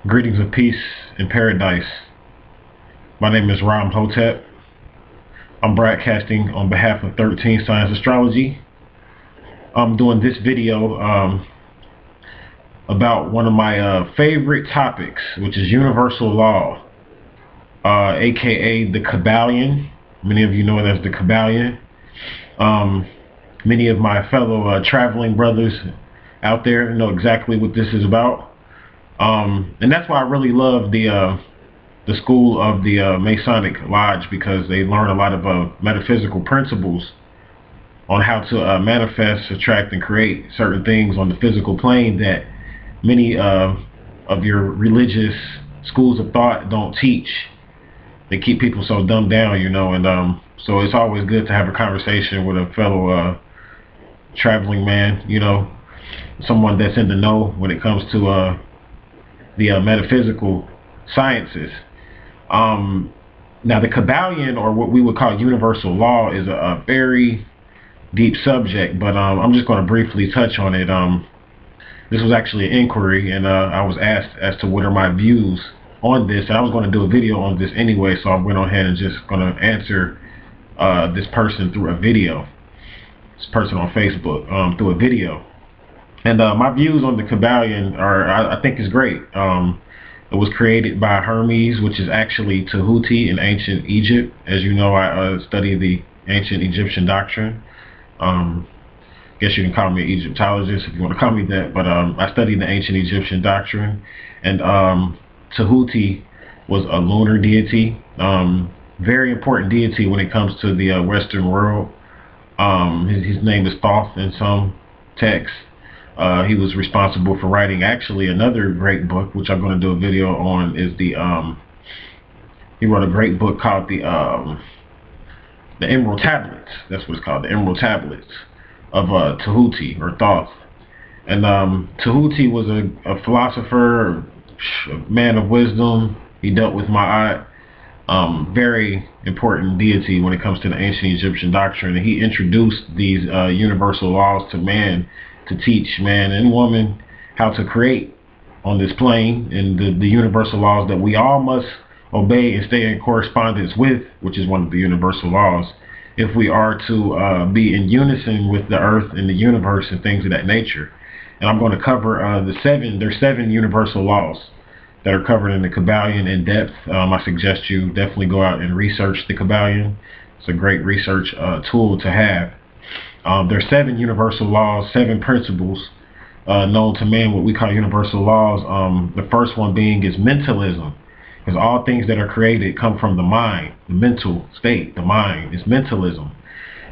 Greetings of peace in paradise. My name is Ram Hotep. I'm broadcasting on behalf of 13 Science Astrology. I'm doing this video about one of my favorite topics, which is universal law, aka the Kybalion. Many of you know it as the Kybalion. Many of my fellow traveling brothers out there know exactly what this is about. And that's why I really love the school of the Masonic Lodge, because they learn a lot of metaphysical principles on how to manifest, attract, and create certain things on the physical plane that many of your religious schools of thought don't teach. They keep people so dumbed down, you know, and so it's always good to have a conversation with a fellow traveling man, you know, someone that's in the know when it comes to the metaphysical sciences. Now the Kybalion, or what we would call universal law, is a very deep subject, but I'm just going to briefly touch on it. This was actually an inquiry, and I was asked as to what are my views on this, and I was going to do a video on this anyway, so I went on ahead and just going to answer this person through a video, this person on Facebook, through a video. And my views on the Kybalion are, I think, is great. It was created by Hermes, which is actually Tahuti in ancient Egypt. As you know, I study the ancient Egyptian doctrine. Guess you can call me an Egyptologist if you want to call me that, but I study the ancient Egyptian doctrine. And Tahuti was a lunar deity, very important deity when it comes to the Western world. His name is Thoth in some texts. He was responsible for writing actually another great book, which I'm going to do a video on. Is the he wrote a great book called the Emerald Tablets. That's what it's called, the Emerald Tablets of Tahuti, or Thoth. And Tahuti was a philosopher, a man of wisdom. He dealt with Ma'at, very important deity when it comes to the ancient Egyptian doctrine. And he introduced these universal laws to man, to teach man and woman how to create on this plane, and the universal laws that we all must obey and stay in correspondence with, which is one of the universal laws, if we are to be in unison with the earth and the universe and things of that nature. And I'm going to cover there's seven universal laws that are covered in the Kybalion in depth. I suggest you definitely go out and research the Kybalion. It's a great research tool to have. There's seven universal laws, seven principles known to man, what we call universal laws. The first one being is mentalism, because all things that are created come from the mind, the mental state. The mind is mentalism,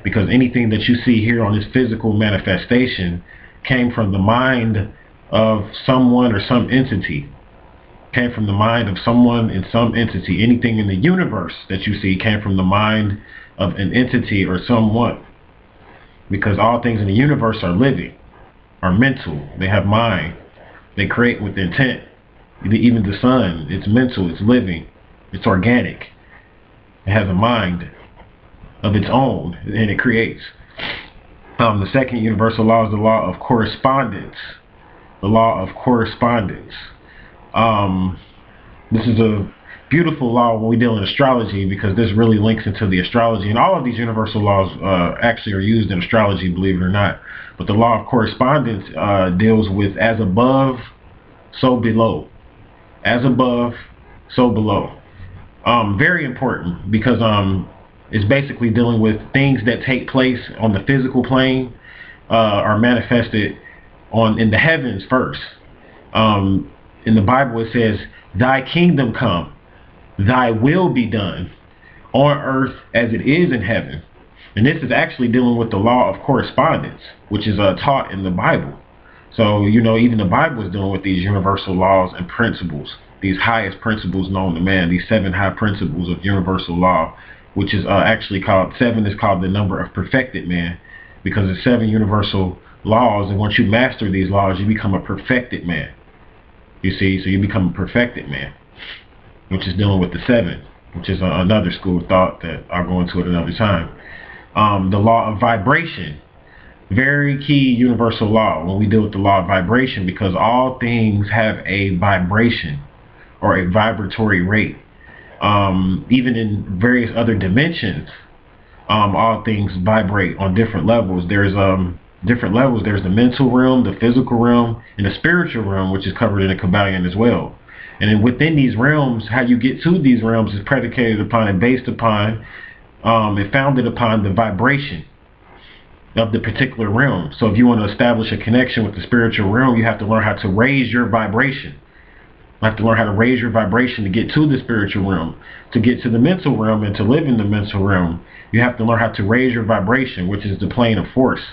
because anything that you see here on this physical manifestation came from the mind of someone or some entity. Came from the mind of someone and some entity. Anything in the universe that you see came from the mind of an entity or someone, because all things in the universe are living, are mental. They have mind. They create with intent. Even the sun, it's mental, it's living, it's organic. It has a mind of its own, and it creates. The second universal law is the law of correspondence. The law of correspondence. This is a beautiful law when we deal in astrology, because this really links into the astrology, and all of these universal laws actually are used in astrology, believe it or not. But the law of correspondence deals with as above, so below. As above, so below. Very important, because it's basically dealing with things that take place on the physical plane, are manifested in the heavens first. In the Bible it says, "Thy kingdom come, thy will be done on earth as it is in heaven." And this is actually dealing with the law of correspondence, which is taught in the Bible. So, you know, even the Bible is dealing with these universal laws and principles, these highest principles known to man, these seven high principles of universal law, which is actually called, seven is called the number of perfected man, because it's seven universal laws, and once you master these laws, you become a perfected man. You see, so you become a perfected man, which is dealing with the seven, which is another school of thought that I'll go into at another time. The law of vibration, very key universal law when we deal with the law of vibration, because all things have a vibration. or a vibratory rate. Even in various other dimensions, all things vibrate on different levels. There's different levels. There's the mental realm, the physical realm, and the spiritual realm, which is covered in the Kybalion as well. And then within these realms, how you get to these realms is predicated upon and based upon and founded upon the vibration of the particular realm. So if you want to establish a connection with the spiritual realm, you have to learn how to raise your vibration. You have to learn how to raise your vibration to get to the spiritual realm. To get to the mental realm and to live in the mental realm, you have to learn how to raise your vibration, which is the plane of force.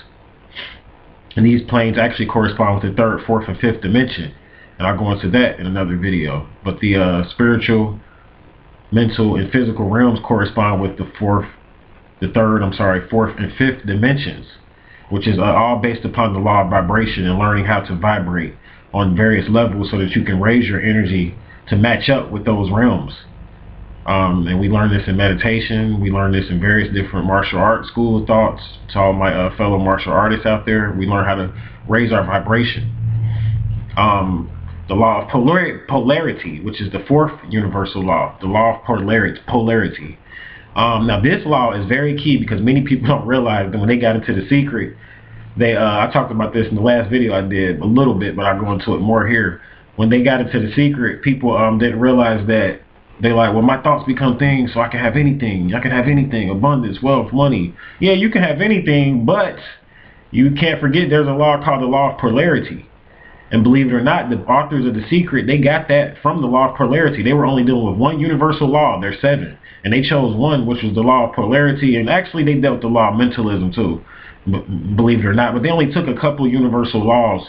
And these planes actually correspond with the third, fourth, and fifth dimension. And I'll go into that in another video. But the spiritual, mental, and physical realms correspond with the fourth, and fifth dimensions, which is all based upon the law of vibration and learning how to vibrate on various levels so that you can raise your energy to match up with those realms. And we learn this in meditation. We learn this in various different martial arts school of thoughts. To all my fellow martial artists out there, we learn how to raise our vibration. The law of polarity, which is the fourth universal law, the law of polarity. Now this law is very key because many people don't realize that when they got into the secret, I talked about this in the last video I did a little bit, but I'll go into it more here. When they got into the secret, people didn't realize that they're like, well, my thoughts become things, so I can have anything. I can have anything, abundance, wealth, money. Yeah, you can have anything, but you can't forget there's a law called the law of polarity. And believe it or not, the authors of The Secret, they got that from the law of polarity. They were only dealing with one universal law. There's 7. And they chose one, which was the law of polarity. And actually, they dealt with the law of mentalism, too, believe it or not. But they only took a couple universal laws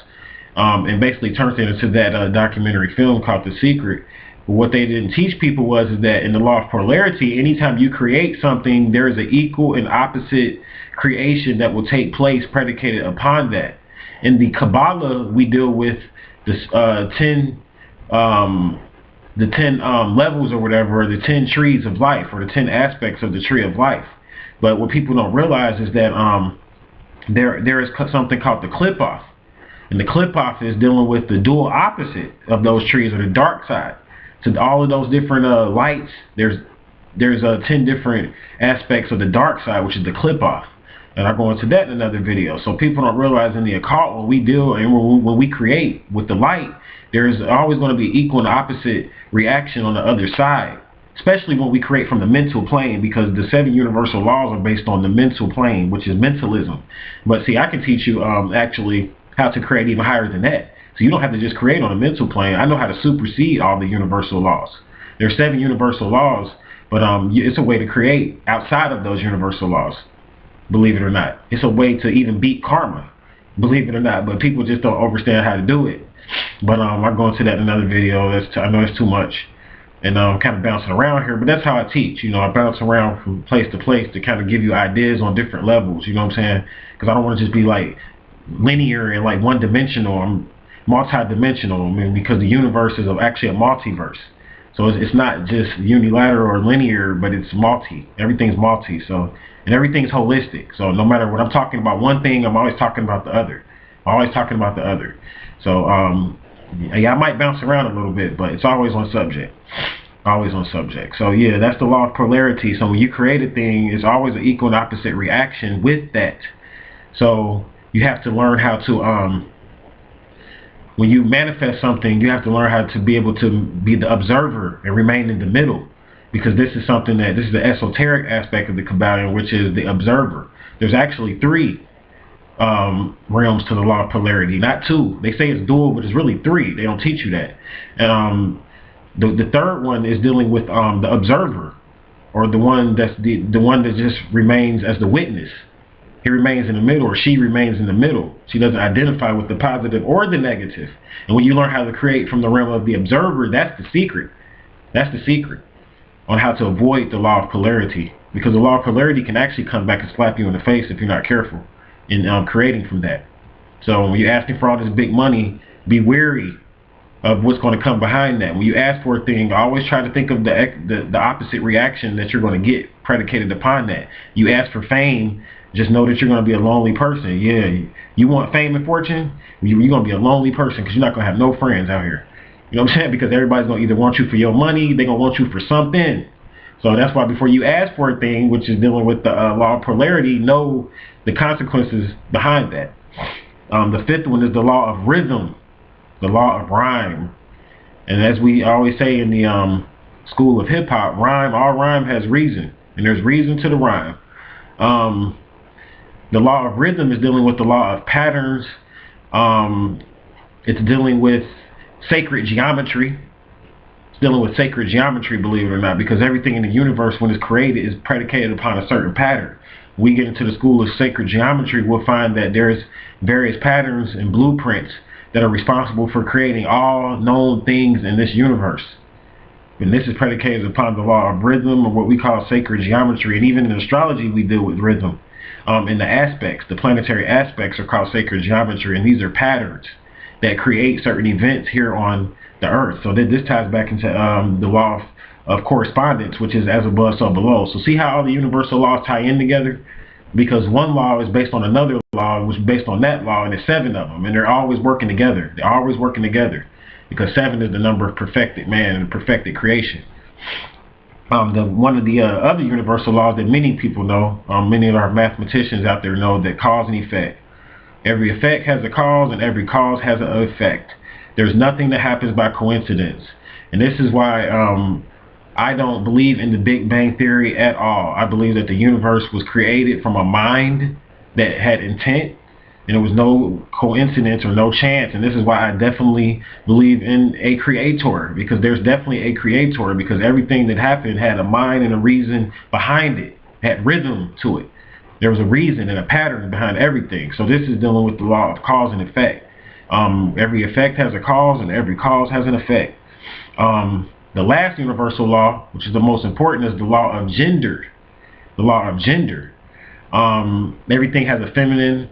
and basically turned it into that documentary film called The Secret. But what they didn't teach people was that in the law of polarity, anytime you create something, there is an equal and opposite creation that will take place predicated upon that. In the Kabbalah, we deal with this 10 levels or whatever, or the 10 trees of life, or the 10 aspects of the tree of life. But what people don't realize is that there is something called the clip-off. And the clip-off is dealing with the dual opposite of those trees, or the dark side. To all of those different lights, there's 10 different aspects of the dark side, which is the clip-off. And I'll go into that in another video. So people don't realize in the occult, when we deal and when we create with the light, there's always going to be equal and opposite reaction on the other side, especially when we create from the mental plane, because the 7 universal laws are based on the mental plane, which is mentalism. But see, I can teach you actually how to create even higher than that. So you don't have to just create on a mental plane. I know how to supersede all the universal laws. There are 7 universal laws, but it's a way to create outside of those universal laws. Believe it or not, it's a way to even beat karma. Believe it or not, but people just don't understand how to do it. But I'll go into that in another video. I know it's too much, and I'm kind of bouncing around here. But that's how I teach. You know, I bounce around from place to place to kind of give you ideas on different levels. You know what I'm saying? Because I don't want to just be like linear and like one-dimensional. I'm multi-dimensional. I mean, because the universe is actually a multiverse. So it's not just unilateral or linear, but it's multi. Everything's multi. And everything's holistic. So no matter what I'm talking about one thing, I'm always talking about the other. So yeah, I might bounce around a little bit, but it's always on subject. So yeah, that's the law of polarity. So when you create a thing, it's always an equal and opposite reaction with that. So you have to learn how to when you manifest something, you have to learn how to be able to be the observer and remain in the middle. Because this is the esoteric aspect of the Kybalion, which is the observer. There's actually 3 realms to the law of polarity, not 2. They say it's dual, but it's really 3. They don't teach you that. And the third one is dealing with the observer, or the one that just remains as the witness. He remains in the middle, or she remains in the middle. She doesn't identify with the positive or the negative. And when you learn how to create from the realm of the observer, that's the secret. On how to avoid the law of polarity, because the law of polarity can actually come back and slap you in the face if you're not careful in creating from that. So when you're asking for all this big money, be wary of what's going to come behind that. When you ask for a thing, always try to think of the opposite reaction that you're going to get predicated upon that. You ask for fame, just know that you're going to be a lonely person. Yeah, you want fame and fortune, you're going to be a lonely person because you're not going to have no friends out here. You know what I'm saying? Because everybody's going to either want you for your money, they're going to want you for something. So that's why before you ask for a thing, which is dealing with the law of polarity, know the consequences behind that. The fifth one is the law of rhythm, the law of rhyme. And as we always say in the school of hip hop, all rhyme has reason, and there's reason to the rhyme. The law of rhythm is dealing with the law of patterns. It's dealing with sacred geometry. It's dealing with sacred geometry, believe it or not, because everything in the universe, when it's created, is predicated upon a certain pattern. We get into the school of sacred geometry, we'll find that there's various patterns and blueprints that are responsible for creating all known things in this universe. And this is predicated upon the law of rhythm, or what we call sacred geometry. And even in astrology, we deal with rhythm. And the aspects, the planetary aspects, are called sacred geometry, and these are patterns that create certain events here on the earth. So this ties back into the law of correspondence, which is as above, so below. So see how all the universal laws tie in together? Because one law is based on another law, which is based on that law, and there's 7 of them, and they're always working together. They're always working together, because 7 is the number of perfected man and perfected creation. One of the other universal laws that many people know, many of our mathematicians out there know, that cause and effect. Every effect has a cause, and every cause has an effect. There's nothing that happens by coincidence. And this is why I don't believe in the Big Bang Theory at all. I believe that the universe was created from a mind that had intent, and there was no coincidence or no chance. And this is why I definitely believe in a creator, because there's definitely a creator, because everything that happened had a mind and a reason behind it, had rhythm to it. There was a reason and a pattern behind everything. So this is dealing with the law of cause and effect. Every effect has a cause, and every cause has an effect. The last universal law, which is the most important, is the law of gender. The law of gender. Everything has a feminine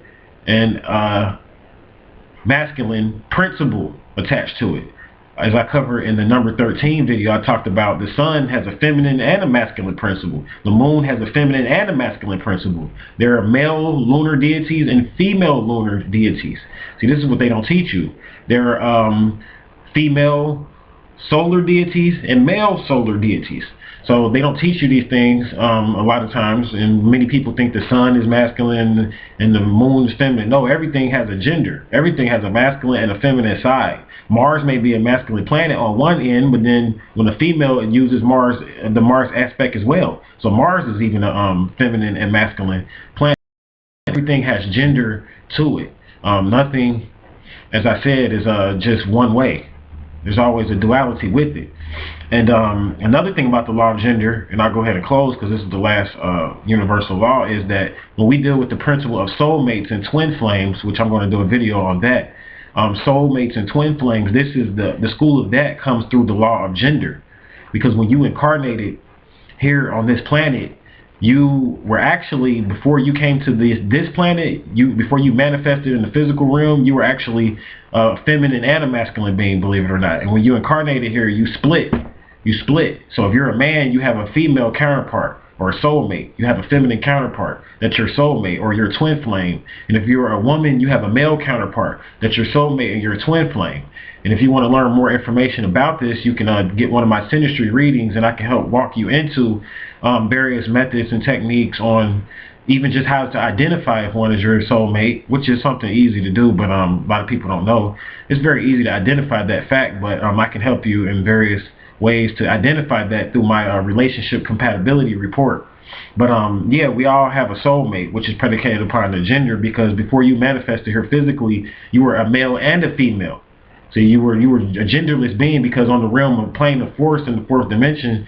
and masculine principle attached to it. As I cover in the number 13 video, I talked about the sun has a feminine and a masculine principle. The moon has a feminine and a masculine principle. There are male lunar deities and female lunar deities. See, this is what they don't teach you. There are female solar deities and male solar deities. So they don't teach you these things a lot of times, and many people think the sun is masculine and the moon is feminine. No, everything has a gender. Everything has a masculine and a feminine side. Mars may be a masculine planet on one end, but then when a female, it uses Mars, the Mars aspect as well. So Mars is even a feminine and masculine planet. Everything has gender to it. Nothing, as I said, is just one way. There's always a duality with it. And another thing about the law of gender, and I'll go ahead and close because this is the last universal law, is that when we deal with the principle of soulmates and twin flames, which I'm going to do a video on that, soulmates and twin flames, this is the school of that comes through the law of gender. Because when you incarnated here on this planet, you were actually, before you came to this planet, before you manifested in the physical realm, you were actually a feminine and a masculine being, believe it or not. And when you incarnated here, you split. You split. So if you're a man, you have a female counterpart or a soulmate. You have a feminine counterpart that's your soulmate or your twin flame. And if you're a woman, you have a male counterpart that's your soulmate and your twin flame. And if you want to learn more information about this, you can get one of my synastry readings, and I can help walk you into various methods and techniques on even just how to identify if one is your soulmate, which is something easy to do, but a lot of people don't know. It's very easy to identify that fact, but I can help you in various ways to identify that through my relationship compatibility report. But yeah, we all have a soulmate, which is predicated upon the gender, because before you manifested here physically, you were a male and a female. So you were a genderless being, because on the realm of plane of force in the 4th dimension,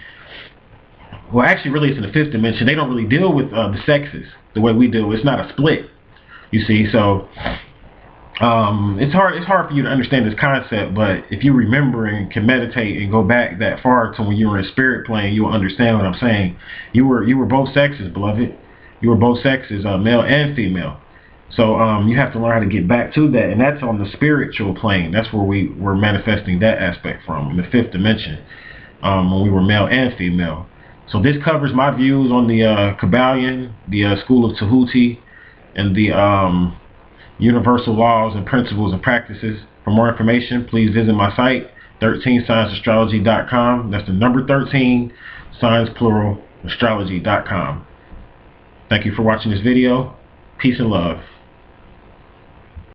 well, actually, really, it's in the 5th dimension. They don't really deal with the sexes the way we do. It's not a split, you see. So it's hard for you to understand this concept. But if you remember and can meditate and go back that far to when you were in spirit plane, you will understand what I'm saying. You were both sexes, beloved. You were both sexes, male and female. So you have to learn how to get back to that, and that's on the spiritual plane. That's where we were manifesting that aspect from, in the 5th dimension, when we were male and female. So this covers my views on the Kybalion, the School of Tahuti, and the universal laws and principles and practices. For more information, please visit my site, 13signsastrology.com. That's the number 13, signs plural, astrology.com. Thank you for watching this video. Peace and love.